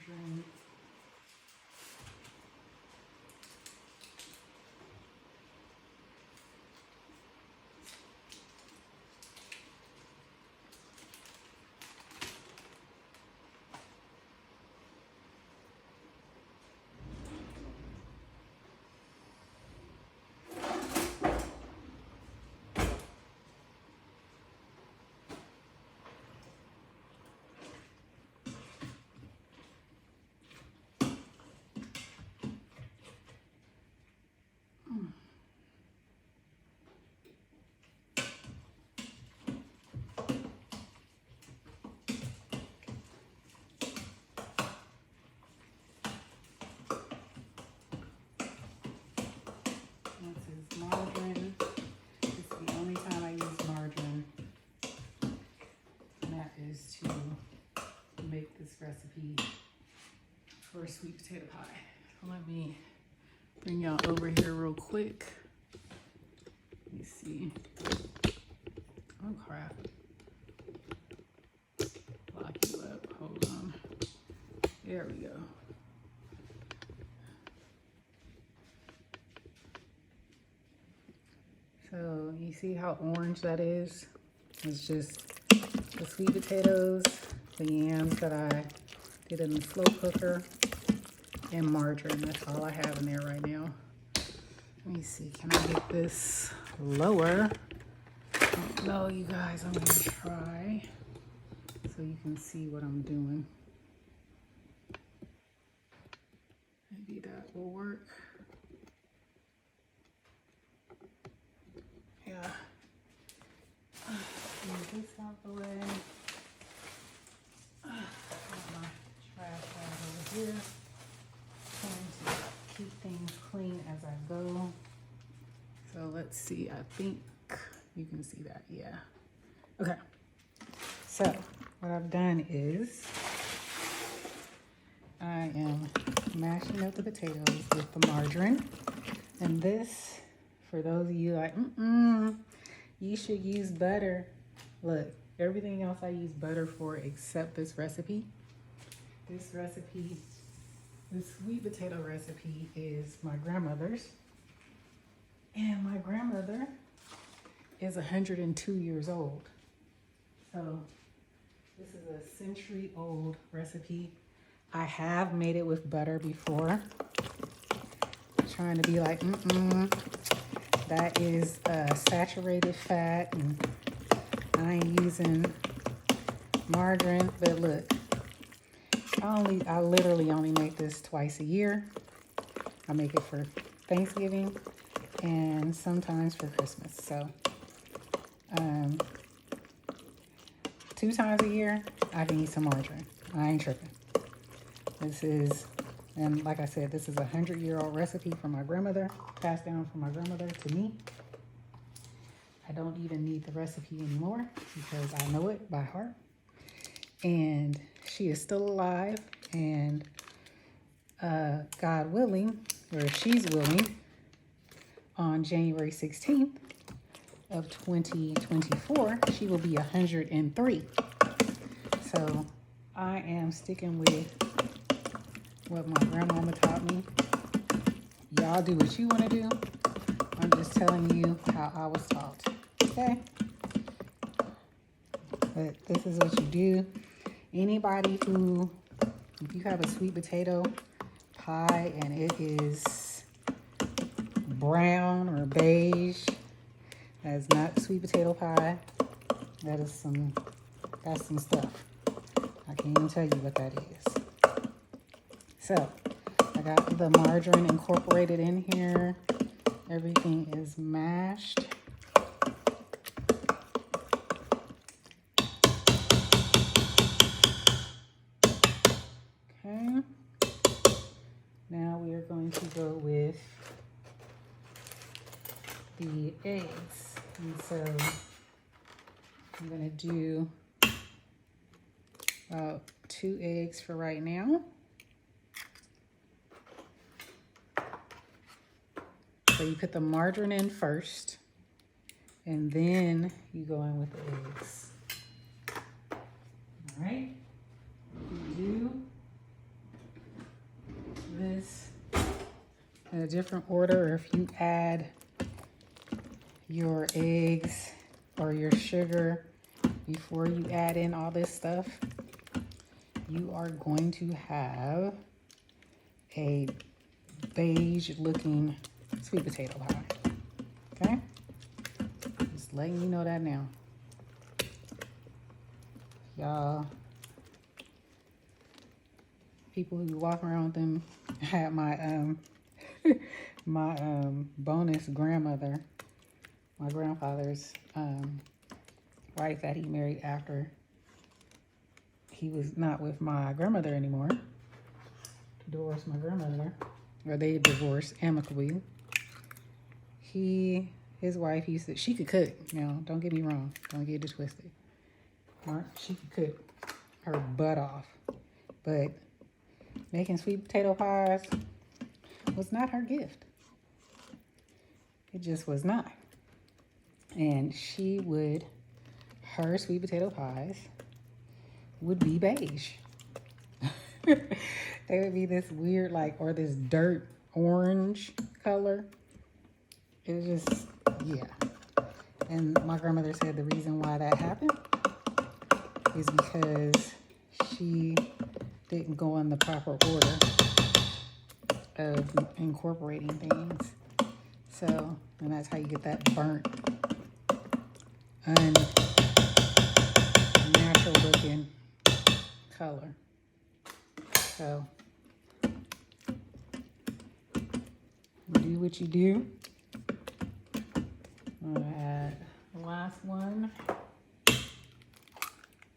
margarine. This is margarine. This is the only time I use margarine. And that is to make this recipe for a sweet potato pie. So let me bring y'all over here real quick. Let me see. Oh crap. Lock you up. Hold on. There we go. So you see how orange that is? It's just the sweet potatoes, the yams that I did in the slow cooker, and margarine. That's all I have in there right now. Let me see, can I get this lower? No, you guys, I'm gonna try so you can see what I'm doing. Maybe that will work. Yeah. Move this out the way. Got my trash bag over here. Trying to keep things clean as I go. So let's see, I think you can see that, yeah. Okay, so what I've done is I am mashing up the potatoes with the margarine. And this, for those of you like, you should use butter. Look, everything else I use butter for except this recipe. This recipe, the sweet potato recipe is my grandmother's. And my grandmother is 102 years old. So this is a century-old recipe. I have made it with butter before. Trying to be like, that is saturated fat, and I ain't using margarine. But look, I literally only make this twice a year. I make it for Thanksgiving and sometimes for Christmas. So 2 times a year, I can use some margarine. I ain't tripping. This is, and like I said, this is a 100-year-old recipe from my grandmother, passed down from my grandmother to me. I don't even need the recipe anymore because I know it by heart. And she is still alive, and God willing, or if she's willing, on January 16th of 2024, she will be 103. So I am sticking with what my grandmama taught me. Y'all do what you want to do. I'm just telling you how I was taught. Okay? But this is what you do. Anybody who, if you have a sweet potato pie and it is brown or beige, that is not sweet potato pie. That's some stuff. I can't even tell you what that is. So I got the margarine incorporated in here. Everything is mashed. Okay. Now we are going to go with the eggs. And so I'm going to do about 2 eggs for right now. So you put the margarine in first, and then you go in with the eggs. All right, you do in a different order, or if you add your eggs or your sugar before you add in all this stuff, you are going to have a beige looking sweet potato pie. Okay? Just letting you know that now. Y'all, people who walk around with them, had my my bonus grandmother, my grandfather's wife that he married after he was not with my grandmother anymore. Divorced my grandmother, or they divorced amicably. His wife used to, she could cook. Now, don't get me wrong, don't get it twisted. She could cook her butt off, but making sweet potato pies was not her gift. It just was not. And her sweet potato pies would be beige. They would be this weird, or this dirt orange color. It was just, yeah. And my grandmother said the reason why that happened is because she didn't go in the proper order of incorporating things. So, and that's how you get that burnt, unnatural looking color. So, do what you do. I'm gonna add the last one.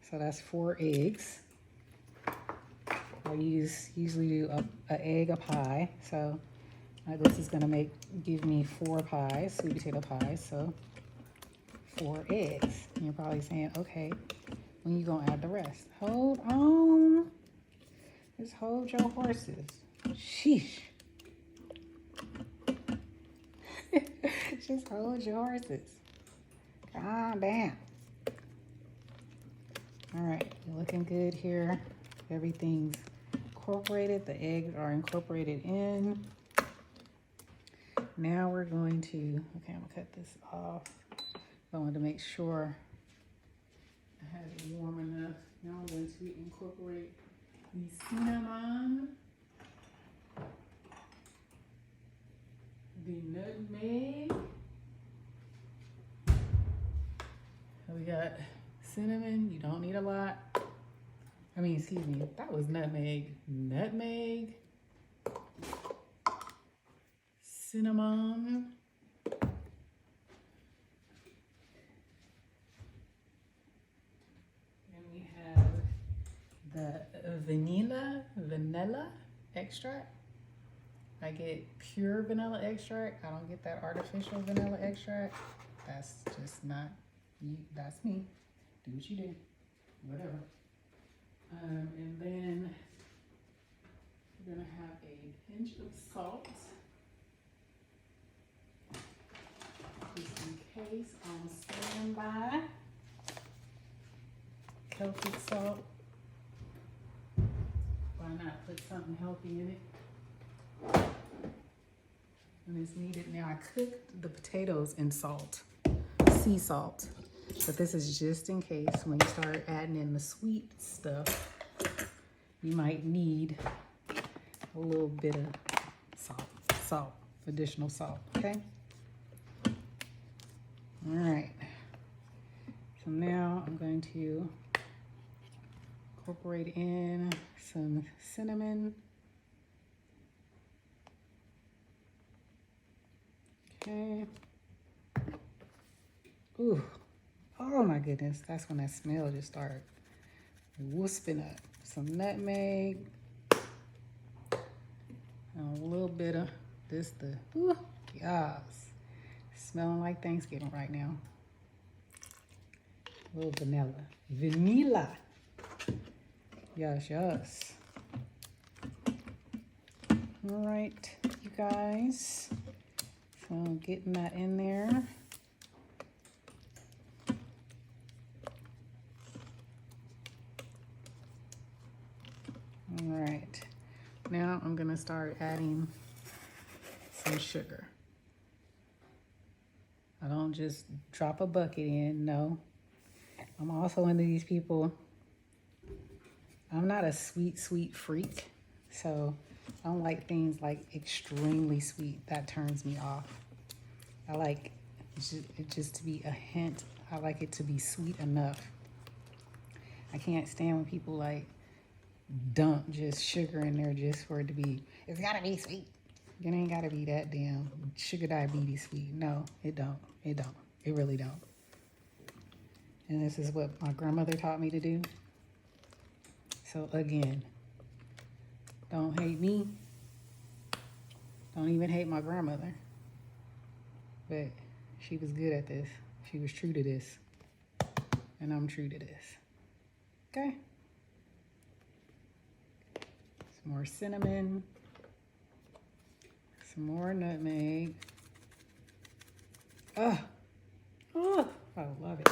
So that's 4 eggs. I usually do an egg a pie. So this is gonna give me 4 pies, sweet potato pies. So 4 eggs. And you're probably saying, okay, when you gonna add the rest? Hold on. Just hold your horses. Sheesh. Just hold your horses. Calm down. All right, you're looking good here. Everything's incorporated. The eggs are incorporated in. Now we're going to, okay, I'm gonna cut this off. I wanted to make sure I had it warm enough. Now I'm going to incorporate the cinnamon, the nutmeg. So we got cinnamon, you don't need a lot. Excuse me, that was nutmeg. Nutmeg, cinnamon, and we have the vanilla extract. I get pure vanilla extract. I don't get that artificial vanilla extract. That's just not you. That's me. Do what you do. Whatever. And then we're gonna have a pinch of salt, just in case on standby. Healthy salt. Why not put something healthy in it? When it's needed. Now I cooked the potatoes in salt, sea salt. But this is just in case when you start adding in the sweet stuff, you might need a little bit of salt, additional salt, okay? All right. So now I'm going to incorporate in some cinnamon. Okay. Ooh. Oh my goodness, that's when that smell just started whooping up. Some nutmeg, and a little bit of this, yes, smelling like Thanksgiving right now. A little vanilla. Yes. All right, you guys. So getting that in there. All right, now I'm gonna start adding some sugar. I don't just drop a bucket in, no. I'm also one of these people, I'm not a sweet freak. So I don't like things like extremely sweet. That turns me off. I like it just to be a hint. I like it to be sweet enough. I can't stand when people like dump just sugar in there just for it to be, it's gotta be sweet. It ain't gotta be that damn sugar diabetes sweet. No, it don't. It don't. It really don't. And this is what my grandmother taught me to do. So again, don't hate me. Don't even hate my grandmother. But she was good at this. She was true to this. And I'm true to this. Okay? Some more cinnamon. Some more nutmeg. Oh, I love it.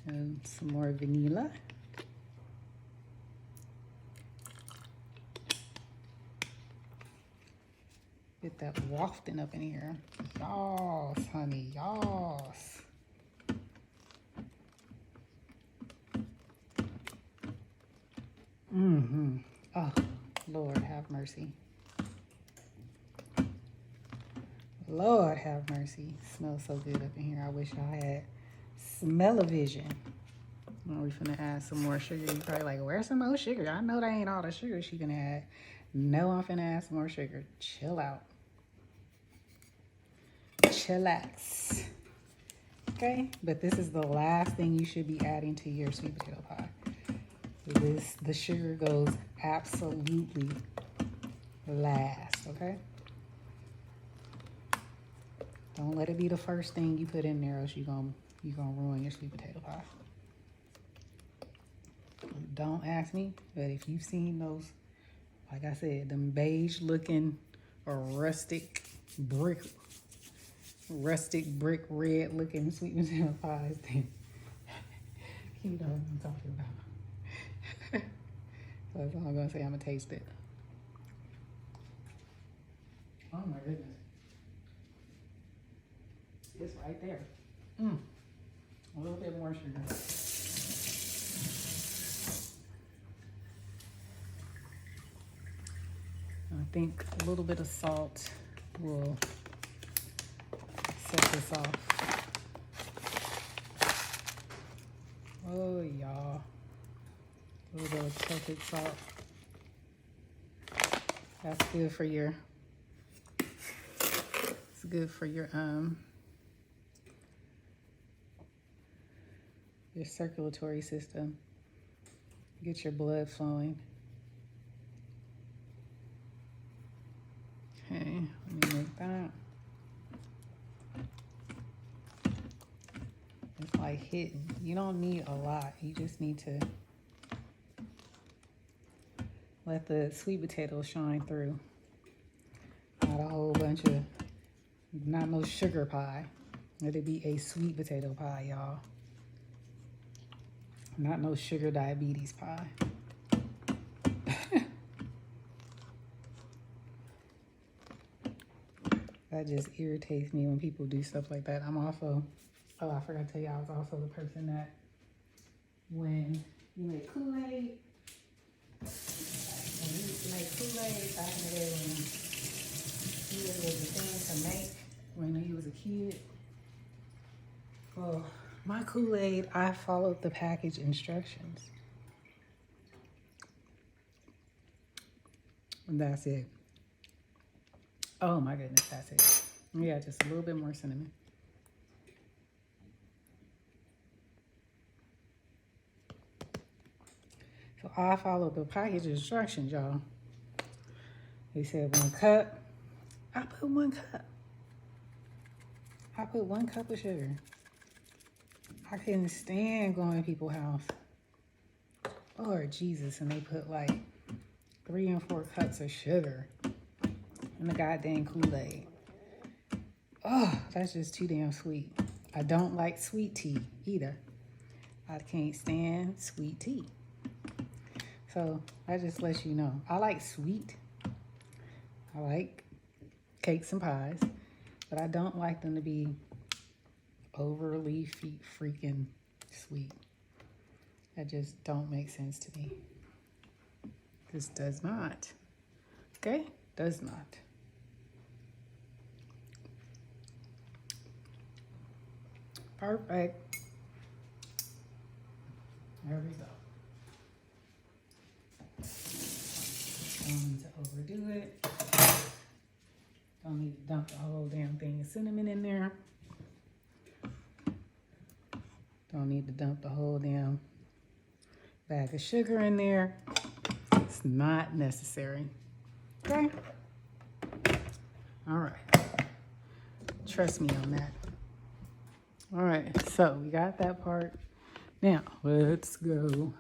And some more vanilla. Get that wafting up in here. Yas, honey, yas. Oh, Lord have mercy. Lord have mercy. Smells so good up in here. I wish I had smell-o-vision. We finna add some more sugar. You're probably like, where's some more sugar? I know that ain't all the sugar she gonna add. No, I'm finna add some more sugar. Chill out. Chillax. Okay, but this is the last thing you should be adding to your sweet potato pie. The sugar goes absolutely last, okay? Don't let it be the first thing you put in there, else you're gonna ruin your sweet potato pie. Don't ask me, but if you've seen those, like I said, them beige looking or rustic brick red looking sweet potato pies, then you know what I'm talking about. So that's all I'm gonna say. I'm gonna taste it. Oh my goodness. It's right there. A little bit more sugar. I think a little bit of salt will set this off. Oh, y'all. A little bit of tilted salt. That's good for your, it's good for your circulatory system. Get your blood flowing. Okay, let me make that. It's like hitting. You don't need a lot. You just need to let the sweet potato shine through. Not a whole bunch of, not no sugar pie. Let it be a sweet potato pie, y'all. Not no sugar diabetes pie. That just irritates me when people do stuff like that. I'm also, oh, I forgot to tell you, I was also the person that when you make Kool-Aid, when you used to make Kool-Aid back in the day when Kool-Aid was the thing to make when you was a kid. Well, my Kool-Aid, I followed the package instructions. And that's it. Oh my goodness, that's it. Yeah, just a little bit more cinnamon. So I followed the package instructions, y'all. They said 1 cup. I put 1 cup. I put 1 cup of sugar. I couldn't stand going to people's house. Lord Jesus, and they put like 3 and 4 cups of sugar in the goddamn Kool-Aid. Oh, that's just too damn sweet. I don't like sweet tea either. I can't stand sweet tea. So that just lets you know. I like sweet. I like cakes and pies, but I don't like them to be overly freaking sweet. That just don't make sense to me. This does not. Okay? Does not. Perfect. There we go. Don't need to overdo it. Don't need to dump the whole damn thing of cinnamon in there. Don't need to dump the whole damn bag of sugar in there. It's not necessary. Okay? All right. Trust me on that. All right, so we got that part. Now, let's go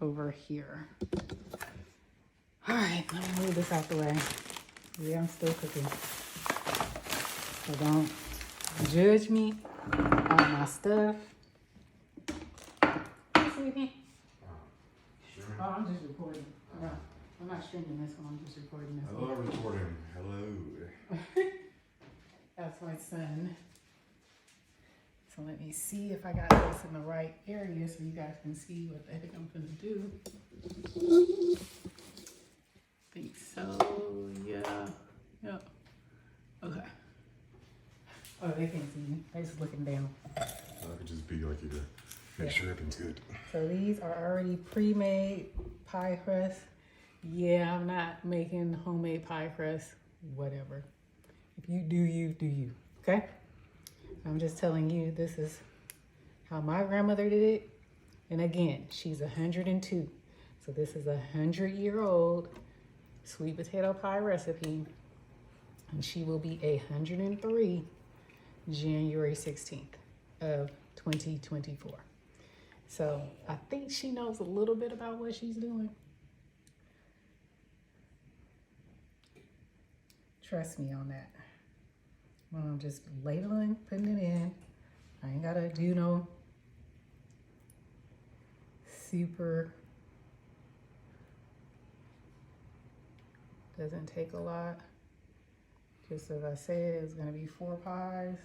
over here. All right, let me move this out the way. Yeah, I'm still cooking. So don't judge me on my stuff. Hey, sweetie. Oh, I'm just recording. No, I'm not streaming this one. I'm just recording this one. Hello, recording. Hello. That's my son. So let me see if I got this in the right area so you guys can see what the heck I'm gonna do. Think so, yeah. Yep. Okay. Oh, they can't see me. They're just looking down. That could just be like you to make sure everything's good. So these are already pre-made pie crust. Yeah, I'm not making homemade pie crust. Whatever. If you do you, do you. Okay? I'm just telling you, this is how my grandmother did it. And again, she's 102. So this is 100-year-old sweet potato pie recipe. And she will be 103 January 16th of 2024. So I think she knows a little bit about what she's doing. Trust me on that. Well, I'm just ladling, putting it in. I ain't gotta do no super, doesn't take a lot. Just as I said, it's gonna be 4 pies.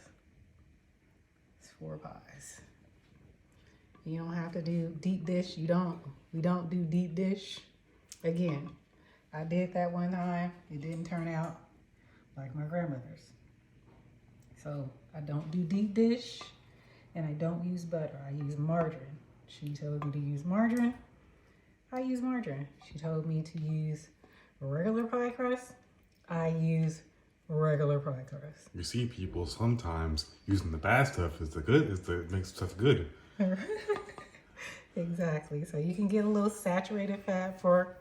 It's 4 pies. You don't have to do deep dish. We don't do deep dish. Again, I did that one time. It didn't turn out like my grandmother's. So I don't do deep dish and I don't use butter. I use margarine. She told me to use margarine. I use margarine. She told me to use regular pie crust. I use regular pie crust. You see, people sometimes using the bad stuff is the makes stuff good. Exactly. So you can get a little saturated fat for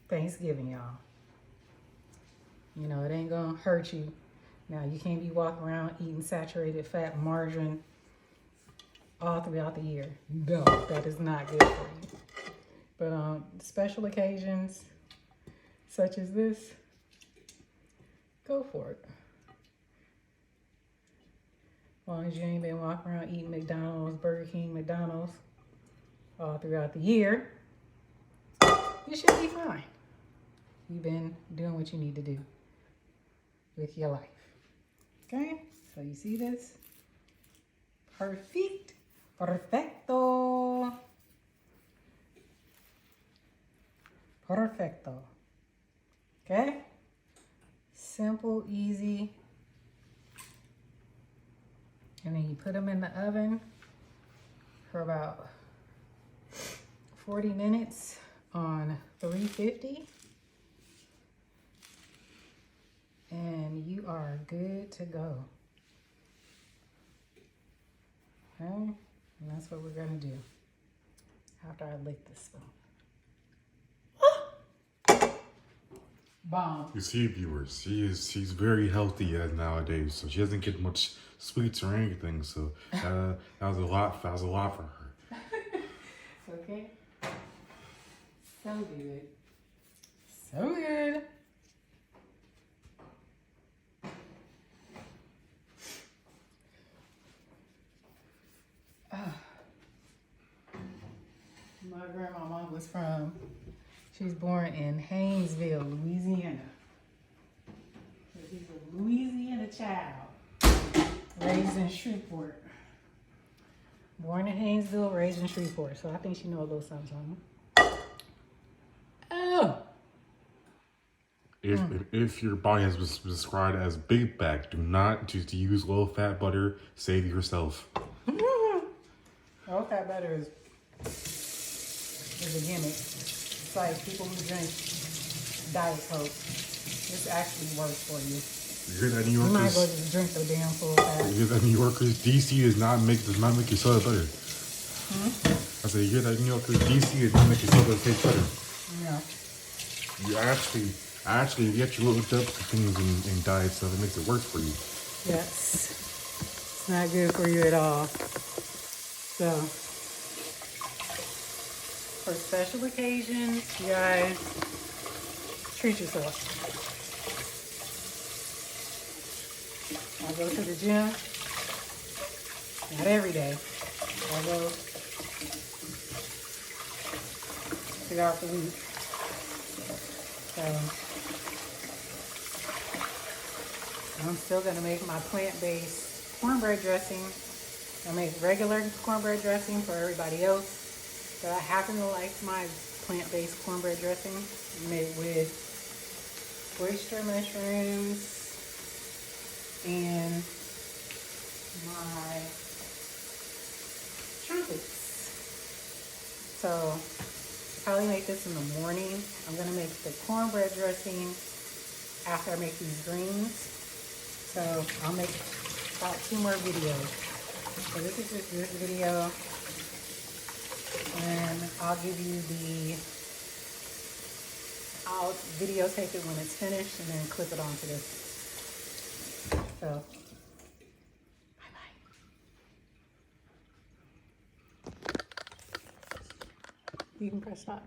Thanksgiving, y'all. You know, it ain't gonna hurt you. Now, you can't be walking around eating saturated fat margarine all throughout the year. No, that is not good for you. But on special occasions, such as this, go for it. As long as you ain't been walking around eating McDonald's, Burger King, McDonald's all throughout the year, you should be fine. You've been doing what you need to do with your life. Okay, so you see this? Perfect. Perfecto. Perfecto. Okay? Simple, easy. And then you put them in the oven for about 40 minutes on 350. And you are good to go. Okay? And that's what we're gonna do after I lick this spoon. Bomb. You see, viewers, she's very healthy as nowadays, so she doesn't get much sweets or anything. So that was a lot. That was a lot for her. Okay. So good. So good. My grandmama was from, she was born in Haynesville, Louisiana. So she's Louisiana child. Raised in Shreveport. Born in Haynesville, raised in Shreveport. So I think she know a little something. Oh! If your body has been described as big back, do not just use low fat butter. Save yourself. Low fat butter is a gimmick. It's like people who drink Diet Coke. This actually works for you. You hear that, New You might as well Yorkers? just drink the damn full fat. You hear that, New Yorkers? DC does not make your soda better. I said, you hear that, New Yorkers? DC does not make your soda taste better. Yeah. You actually, if you actually looked up things in diet stuff, it makes it worse for you. Yes. It's not good for you at all. So, for special occasions, you guys, treat yourself. I go to the gym. Not every day. I go throughout the week. So, I'm still gonna make my plant-based cornbread dressing. I make regular cornbread dressing for everybody else. But I happen to like my plant-based cornbread dressing made with oyster mushrooms and my trumpets. So I'll probably make this in the morning. I'm gonna make the cornbread dressing after I make these greens. So I'll make about 2 more videos. So this is just this video. And I'll give you I'll videotape it when it's finished and then clip it onto this. So, bye-bye. You can press stop.